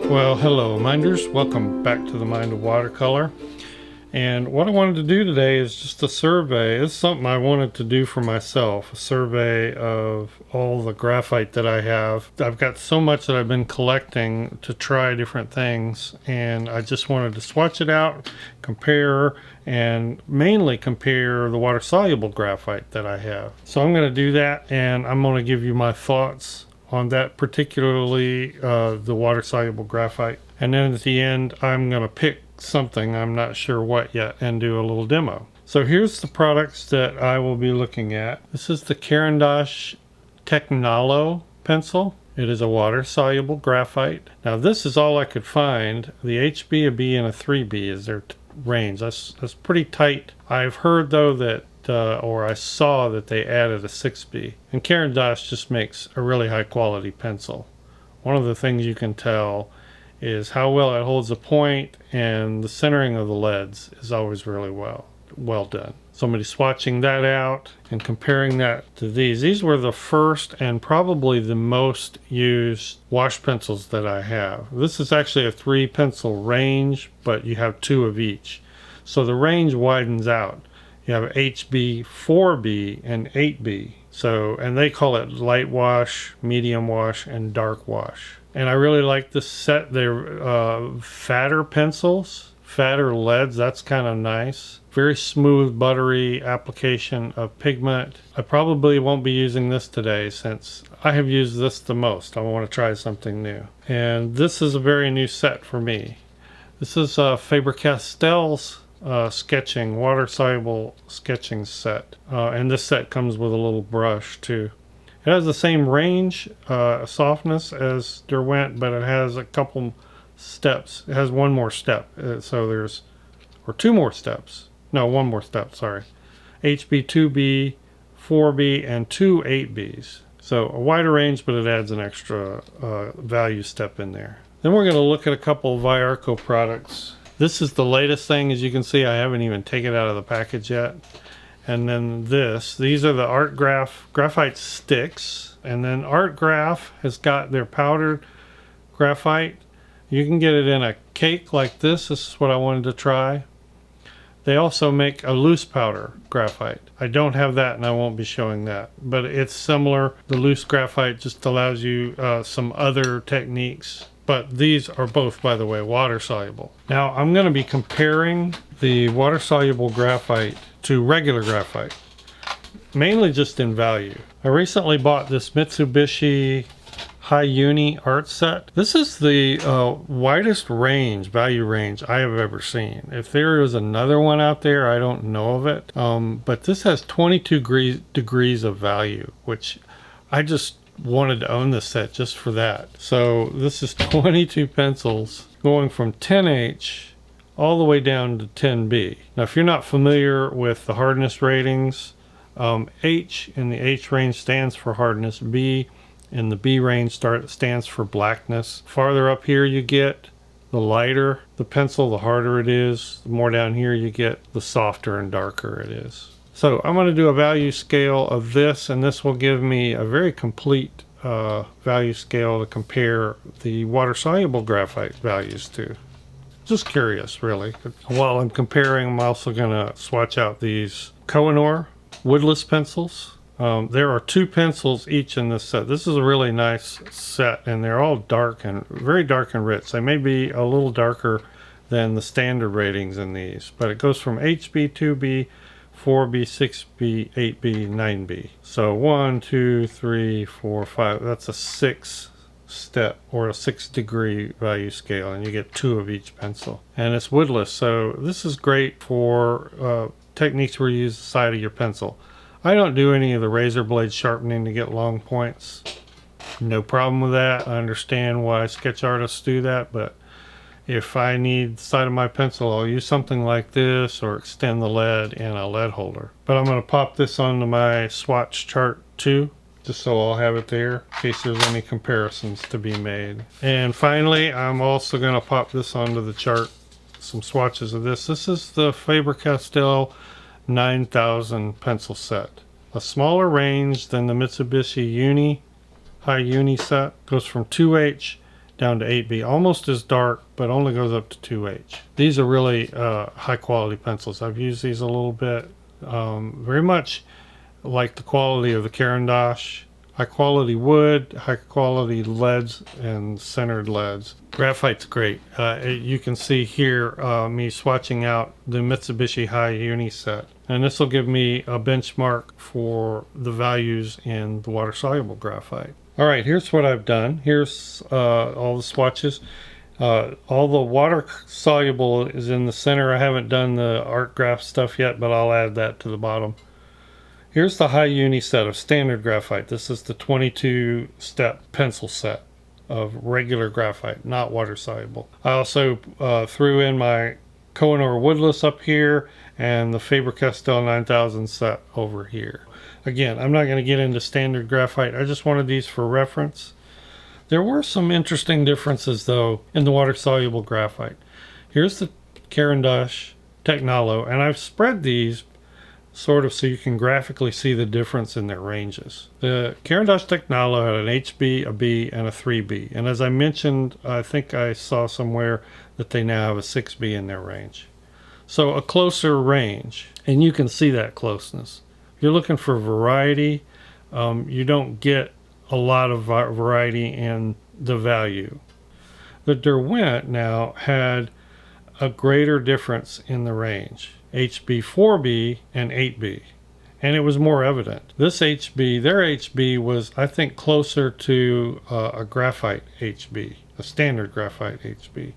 Well, hello minders, welcome back to the Mind of Watercolor. And what I wanted to do today is just a survey. It's something I wanted to do for myself, a survey of all the graphite that I have. I've got so much that I've been collecting to try different things, and I just wanted to swatch it out, compare, and mainly compare the water-soluble graphite that I have. So I'm going to do that, and I'm going to give you my thoughts on that, particularly the water-soluble graphite. And then at the end, I'm going to pick something, I'm not sure what yet, and do a little demo. So here's the products that I will be looking at. This is the Caran d'Ache Technolo pencil. It is a water-soluble graphite. Now this is all I could find. The HB, a B, and a 3B is their range. That's pretty tight. I've heard though that or I saw that they added a 6B. And Caran d'Ache just makes a really high quality pencil. One of the things you can tell is how well it holds a point, and the centering of the leads is always really well done. So I'm going to be swatching that out and comparing that to these. These were the first and probably the most used wash pencils that I have. This is actually a 3 pencil range, but you have 2 of each. So the range widens out. You have HB, 4B, and 8B. So, and they call it light wash, medium wash, and dark wash. And I really like this set. They're fatter pencils, fatter leads. That's kind of nice. Very smooth, buttery application of pigment. I probably won't be using this today since I have used this the most. I want to try something new. And this is a very new set for me. This is Faber-Castell's sketching, water-soluble sketching set. And this set comes with a little brush too. It has the same range, softness as Derwent, but it has a couple steps. It has one more step. So there's, or 2 more steps. No, 1 more step, sorry. HB, 2B, 4B, and 2 8Bs. So a wider range, but it adds an extra value step in there. Then we're going to look at a couple of Viarco products. This is the latest thing. As you can see, I haven't even taken it out of the package yet. And then these are the Art graphite sticks. And then Art Graph has got their powdered graphite. You can get it in a cake like this. This is what I wanted to try. They also make a loose powder graphite. I don't have that, and I won't be showing that. But it's similar. The loose graphite just allows you some other techniques. But these are both, by the way, water soluble. Now I'm going to be comparing the water soluble graphite to regular graphite, mainly just in value. I recently bought this Mitsubishi High Uni art set. This is the widest range, value range I have ever seen. If there is another one out there, I don't know of it. But this has 22 degrees of value, which I just wanted to own this set just for that. So this is 22 pencils going from 10H all the way down to 10B. Now if you're not familiar with the hardness ratings, H in the H range stands for hardness, B in the B range stands for blackness. Farther up here you get, the lighter the pencil, the harder it is. The more down here you get, the softer and darker it is. So I'm going to do a value scale of this, and this will give me a very complete value scale to compare the water-soluble graphite values to. Just curious, really. While I'm comparing, I'm also going to swatch out these Kohinoor woodless pencils. There are 2 pencils each in this set. This is a really nice set, and they're all dark and very dark and rich. They may be a little darker than the standard ratings in these, but it goes from HB, 2B, 4B, 6B, 8B, 9B. So 1, 2, 3, 4, 5. That's a 6 step or a 6 degree value scale, and you get 2 of each pencil. And it's woodless, so this is great for techniques where you use the side of your pencil. I don't do any of the razor blade sharpening to get long points. No problem with that. I understand why sketch artists do that, but if I need the side of my pencil, I'll use something like this or extend the lead in a lead holder. But I'm going to pop this onto my swatch chart too, just so I'll have it there in case there's any comparisons to be made. And finally, I'm also going to pop this onto the chart, some swatches of this. This is the Faber-Castell 9000 pencil set. A smaller range than the Mitsubishi High Uni set. Goes from 2H down to 8B, almost as dark, but only goes up to 2H. These are really high quality pencils. I've used these a little bit, very much like the quality of the Caran d'Ache. High quality wood, high quality leads, and centered leads. Graphite's great. You can see here me swatching out the Mitsubishi High Uni set. And this will give me a benchmark for the values in the water-soluble graphite. All right, here's what I've done. Here's all the swatches. All the water-soluble is in the center. I haven't done the art graph stuff yet, but I'll add that to the bottom. Here's the High Uni set of standard graphite. This is the 22-step pencil set of regular graphite, not water-soluble. I also threw in my Kohinoor woodless up here and the Faber-Castell 9000 set over here. Again, I'm not going to get into standard graphite. I just wanted these for reference. There were some interesting differences, though, in the water-soluble graphite. Here's the Caran d'Ache Technolo, and I've spread these sort of so you can graphically see the difference in their ranges. The Caran d'Ache Technolo had an HB, a B, and a 3B. And as I mentioned, I think I saw somewhere that they now have a 6B in their range. So a closer range, and you can see that closeness. If you're looking for variety, you don't get a lot of variety in the value. The Derwent now had a greater difference in the range. HB 4B and 8B, and it was more evident. This HB, their HB was, I think, closer to a graphite HB, a standard graphite HB,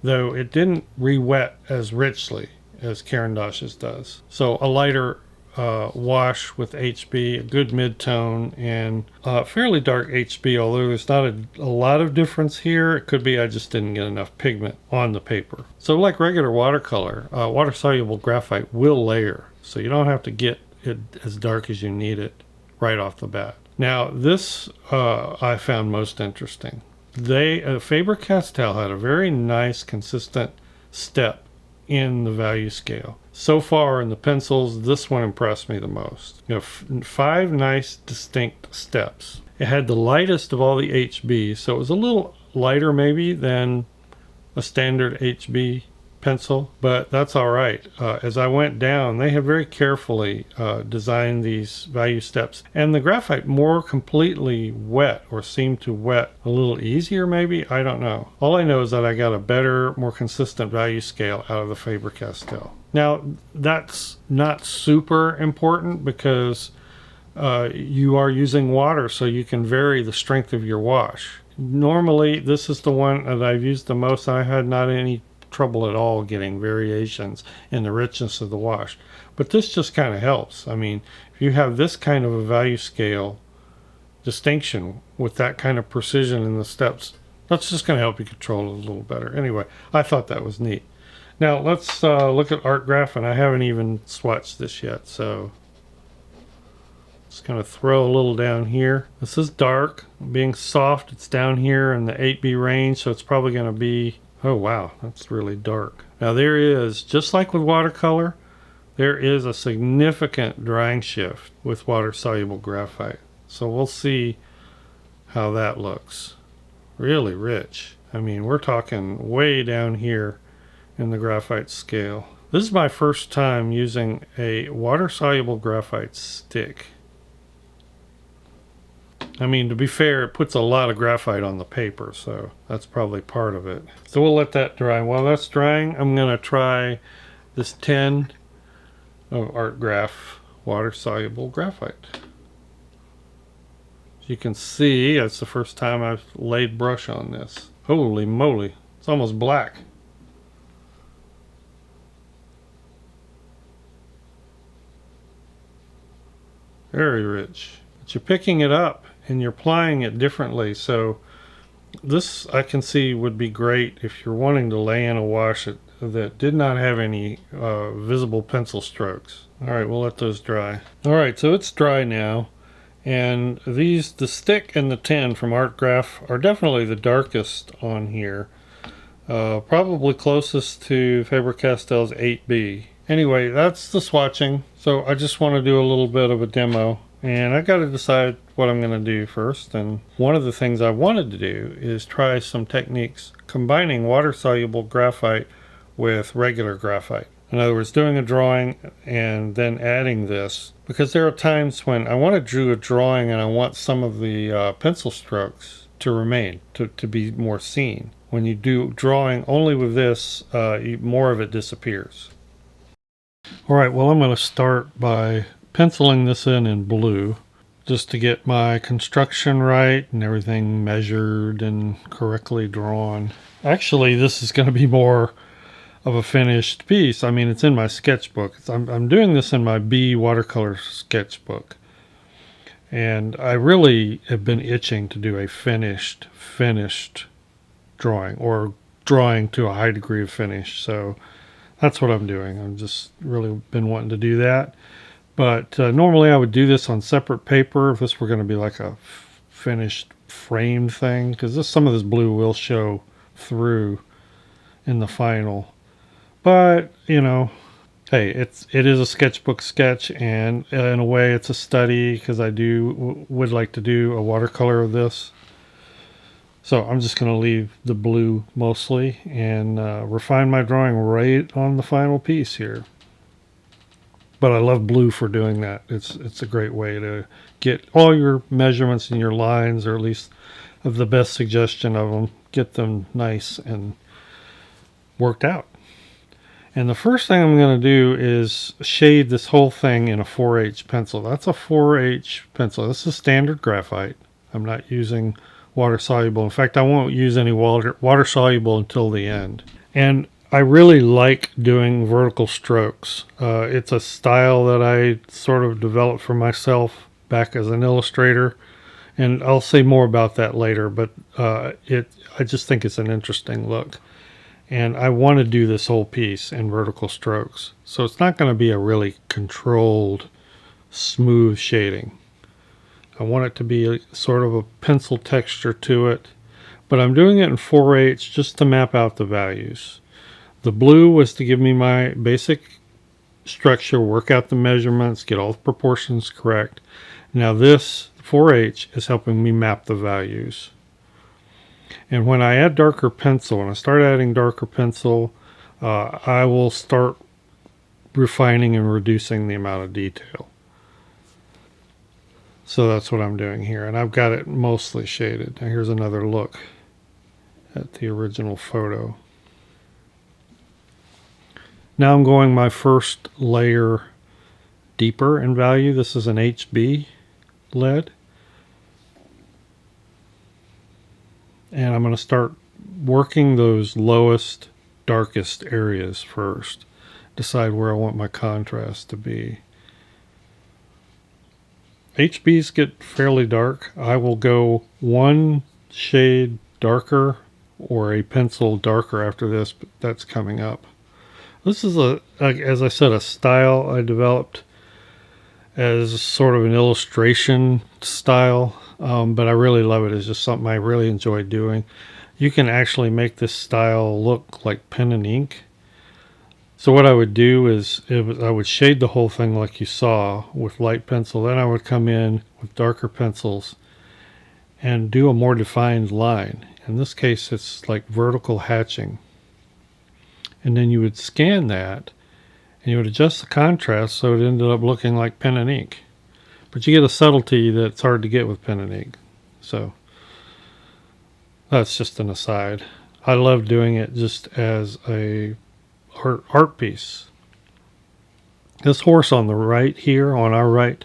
though it didn't re-wet as richly as Caran d'Ache's does. So a lighter wash with HB, a good mid-tone, and fairly dark HB, although there's not a lot of difference here. It could be I just didn't get enough pigment on the paper. So like regular watercolor, water-soluble graphite will layer, so you don't have to get it as dark as you need it right off the bat. Now this I found most interesting. Faber-Castell had a very nice consistent step in the value scale. So far in the pencils, this one impressed me the most. You know, 5 nice distinct steps. It had the lightest of all the HBs, so it was a little lighter maybe than a standard HB pencil, but that's all right. As I went down, they have very carefully designed these value steps, and the graphite more completely wet, or seemed to wet a little easier maybe. I don't know. All I know is that I got a better, more consistent value scale out of the Faber-Castell. Now that's not super important because you are using water, so you can vary the strength of your wash. Normally this is the one that I've used the most. I had not any trouble at all getting variations in the richness of the wash, but this just kind of helps. I mean, if you have this kind of a value scale distinction with that kind of precision in the steps, that's just going to help you control it a little better. Anyway, I thought that was neat. Now let's look at art graph, and I haven't even swatched this yet, so just going to throw a little down here. This is dark, being soft. It's down here in the 8B range, so it's probably going to be, oh wow, that's really dark. Now there is, just like with watercolor, there is a significant drying shift with water-soluble graphite. So we'll see how that looks. Really rich. I mean, we're talking way down here in the graphite scale. This is my first time using a water-soluble graphite stick. I mean, to be fair, it puts a lot of graphite on the paper, so that's probably part of it. So we'll let that dry. While that's drying, I'm going to try this 10 of Art Graph water-soluble graphite. As you can see, that's the first time I've laid brush on this. Holy moly, it's almost black. Very rich. But you're picking it up and you're applying it differently, so this I can see would be great if you're wanting to lay in a wash that did not have any visible pencil strokes. Alright, we'll let those dry. Alright, so it's dry now, and the stick and the 10 from Art Graph are definitely the darkest on here. Probably closest to Faber-Castell's 8B. Anyway, that's the swatching. So I just want to do a little bit of a demo And I got to decide what I'm going to do first. And one of the things I wanted to do is try some techniques combining water-soluble graphite with regular graphite. In other words, doing a drawing and then adding this, because there are times when I want to do a drawing and I want some of the pencil strokes to remain, to be more seen. When you do drawing only with this, more of it disappears. All right, well, I'm going to start by penciling this in blue just to get my construction right and everything measured and correctly drawn. Actually, this is going to be more of a finished piece. I mean, it's in my sketchbook. I'm doing this in my B watercolor sketchbook. And I really have been itching to do a finished drawing, or drawing to a high degree of finish. So that's what I'm doing. I've just really been wanting to do that. But normally I would do this on separate paper if this were going to be like a finished framed thing, because some of this blue will show through in the final. But, you know, hey, it is a sketchbook sketch, and in a way it's a study, because I would like to do a watercolor of this. So I'm just going to leave the blue mostly and refine my drawing right on the final piece here. But I love blue for doing that. It's a great way to get all your measurements and your lines, or at least of the best suggestion of them, get them nice and worked out. And the first thing I'm going to do is shade this whole thing in a 4H pencil. That's a 4H pencil. This is standard graphite. I'm not using water soluble. In fact, I won't use any water soluble until the end. And I really like doing vertical strokes. It's a style that I sort of developed for myself back as an illustrator, and I'll say more about that later, but I just think it's an interesting look. And I want to do this whole piece in vertical strokes. So it's not going to be a really controlled, smooth shading. I want it to be sort of a pencil texture to it, but I'm doing it in 4H just to map out the values. The blue was to give me my basic structure, work out the measurements, get all the proportions correct. Now this 4H is helping me map the values. And when I add darker pencil, when I start adding darker pencil, I will start refining and reducing the amount of detail. So that's what I'm doing here. And I've got it mostly shaded. Now here's another look at the original photo. Now I'm going my first layer deeper in value. This is an HB lead. And I'm going to start working those lowest, darkest areas first. Decide where I want my contrast to be. HBs get fairly dark. I will go one shade darker or a pencil darker after this, but that's coming up. This is, as I said, a style I developed as sort of an illustration style, but I really love it. It's just something I really enjoy doing. You can actually make this style look like pen and ink. So what I would do is I would shade the whole thing like you saw with light pencil. Then I would come in with darker pencils and do a more defined line. In this case, it's like vertical hatching. And then you would scan that and you would adjust the contrast so it ended up looking like pen and ink. But you get a subtlety that's hard to get with pen and ink. So that's just an aside. I love doing it just as a art piece. This horse on the right here, on our right,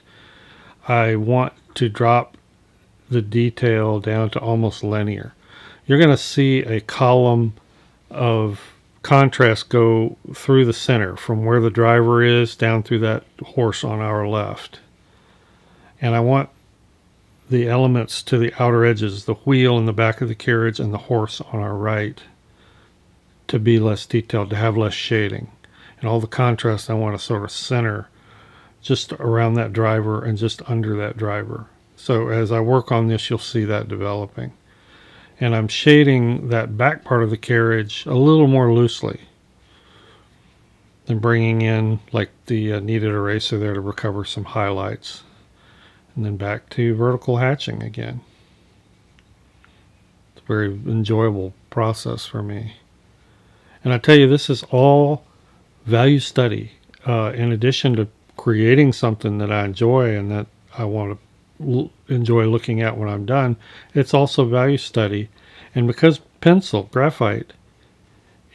I want to drop the detail down to almost linear. You're going to see a column of contrast go through the center from where the driver is down through that horse on our left. And I want the elements to the outer edges, the wheel in the back of the carriage and the horse on our right, to be less detailed, to have less shading. And all the contrast I want to sort of center just around that driver and just under that driver. So as I work on this, you'll see that developing. And I'm shading that back part of the carriage a little more loosely and bringing in like the kneaded eraser there to recover some highlights. and then back to vertical hatching again. It's a very enjoyable process for me. And I tell you, this is all value study. In addition to creating something that I enjoy and that I want to enjoy looking at when I'm done, it's also value study. And because pencil, graphite,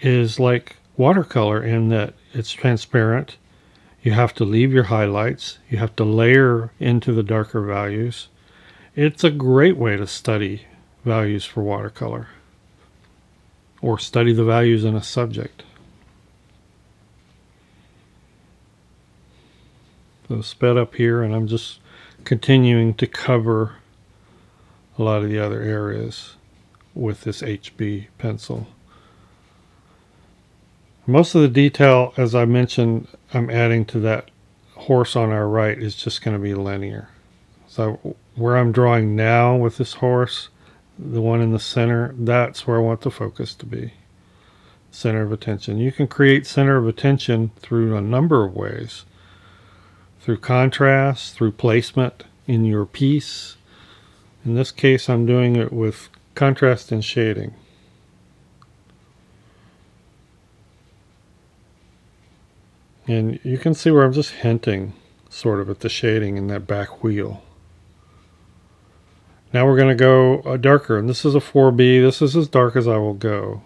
is like watercolor in that it's transparent, you have to leave your highlights, you have to layer into the darker values. It's a great way to study values for watercolor, or study the values in a subject. So sped up here, and I'm just continuing to cover a lot of the other areas with this HB pencil. Most of the detail, as I mentioned, I'm adding to that horse on our right is just going to be linear. So where I'm drawing now with this horse, the one in the center, that's where I want the focus to be. Center of attention. You can create center of attention through a number of ways. Through contrast, through placement in your piece. In this case, I'm doing it with contrast and shading. And you can see where I'm just hinting sort of at the shading in that back wheel. Now we're going to go darker, and this is a 4B. This is as dark as I will go.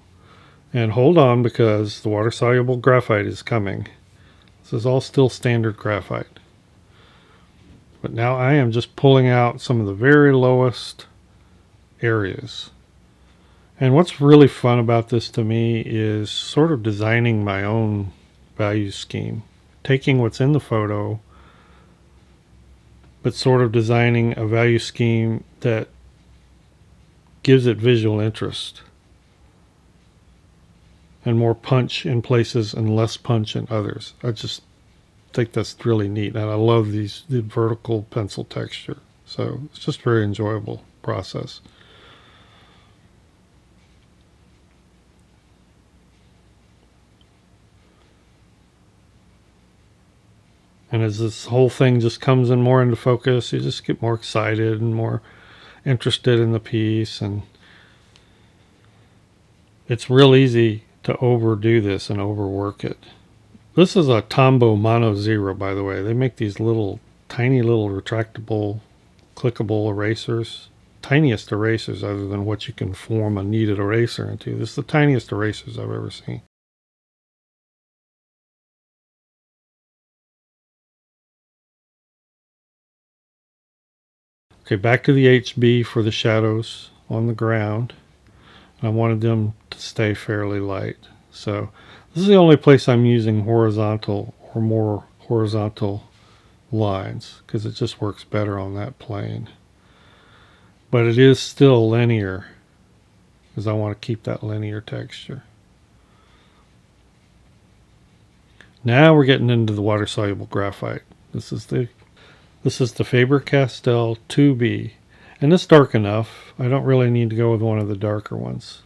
And hold on, because the water-soluble graphite is coming. This is all still standard graphite. But now I am just pulling out some of the very lowest areas. And what's really fun about this to me is sort of designing my own value scheme. Taking what's in the photo, but sort of designing a value scheme that gives it visual interest. And more punch in places and less punch in others. I just think that's really neat, and I love the vertical pencil texture. So it's just a very enjoyable process. And as this whole thing just comes in more into focus, you just get more excited and more interested in the piece. And it's real easy to overdo this and overwork it. This is a Tombow Mono Zero, by the way. They make these little, tiny little retractable, clickable erasers. Tiniest erasers other than what you can form a kneaded eraser into. This is the tiniest erasers I've ever seen. Okay, back to the HB for the shadows on the ground. I wanted them to stay fairly light. So this is the only place I'm using horizontal or more horizontal lines, because it just works better on that plane. But it is still linear, because I want to keep that linear texture. Now we're getting into the water-soluble graphite. This is the Faber-Castell 2B. And it's dark enough. I don't really need to go with one of the darker ones.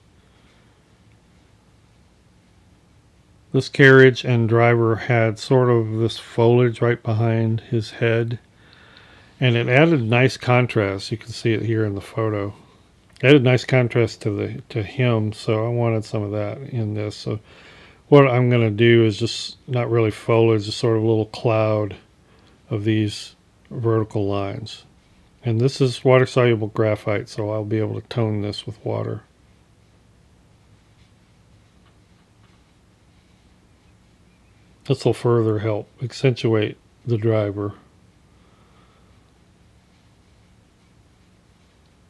This carriage and driver had sort of this foliage right behind his head. And it added nice contrast. You can see it here in the photo. It added nice contrast to him, so I wanted some of that in this. So what I'm going to do is just not really foliage, just sort of a little cloud of these vertical lines. And this is water-soluble graphite, so I'll be able to tone this with water. This will further help accentuate the driver.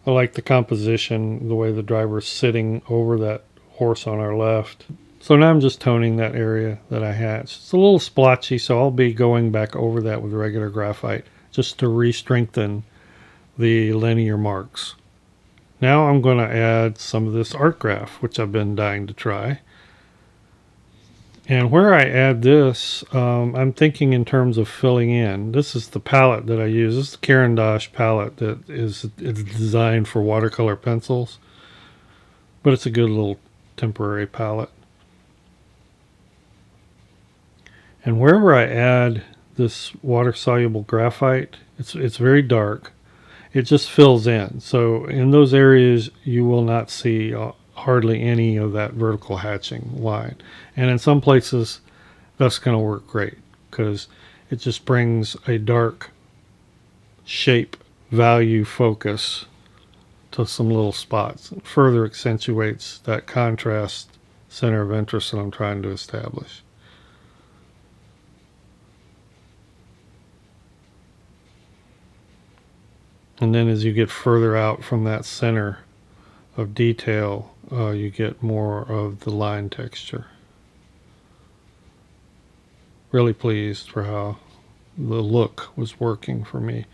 I like the composition, the way the driver's sitting over that horse on our left. So now I'm just toning that area that I hatched. It's a little splotchy, so I'll be going back over that with regular graphite just to re-strengthen the linear marks. Now I'm going to add some of this art graph, which I've been dying to try. And where I add this, I'm thinking in terms of filling in. This is the palette that I use. This is the Caran d'Ache palette that it's designed for watercolor pencils. But it's a good little temporary palette. And wherever I add this water-soluble graphite. It's very dark. It just fills in. So in those areas, you will not see hardly any of that vertical hatching line. And in some places, that's going to work great because it just brings a dark shape value focus to some little spots. It further accentuates that contrast center of interest that I'm trying to establish. And then as you get further out from that center of detail, you get more of the line texture. Really pleased for how the look was working for me.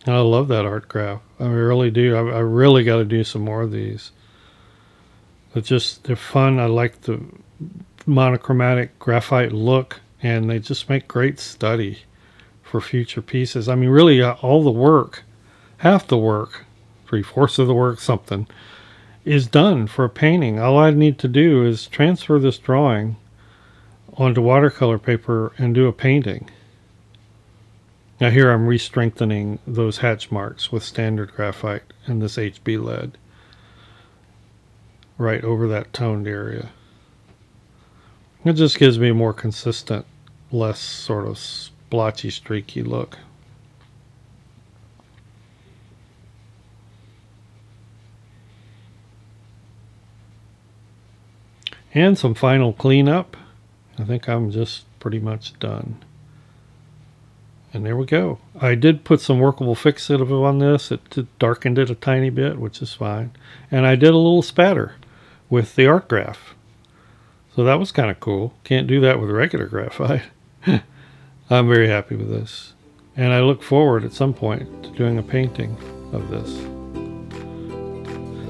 And I love that art graph. I really do. I really got to do some more of these. They're fun. I like the monochromatic graphite look, and they just make great study for future pieces. I mean, really, all the work, half the work, 3/4 of the work, something, is done for a painting. All I need to do is transfer this drawing onto watercolor paper and do a painting. Now here I'm re-strengthening those hatch marks with standard graphite and this HB lead right over that toned area. It just gives me a more consistent, less sort of splotchy, streaky look. And some final cleanup. I think I'm just pretty much done. And there we go. I did put some workable fixative on this. It darkened it a tiny bit, which is fine. And I did a little spatter with the art graph. So that was kind of cool. Can't do that with regular graphite. I'm very happy with this. And I look forward at some point to doing a painting of this.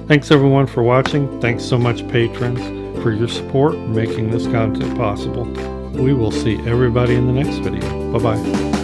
Thanks everyone for watching. Thanks so much, patrons, for your support in making this content possible. We will see everybody in the next video. Bye-bye.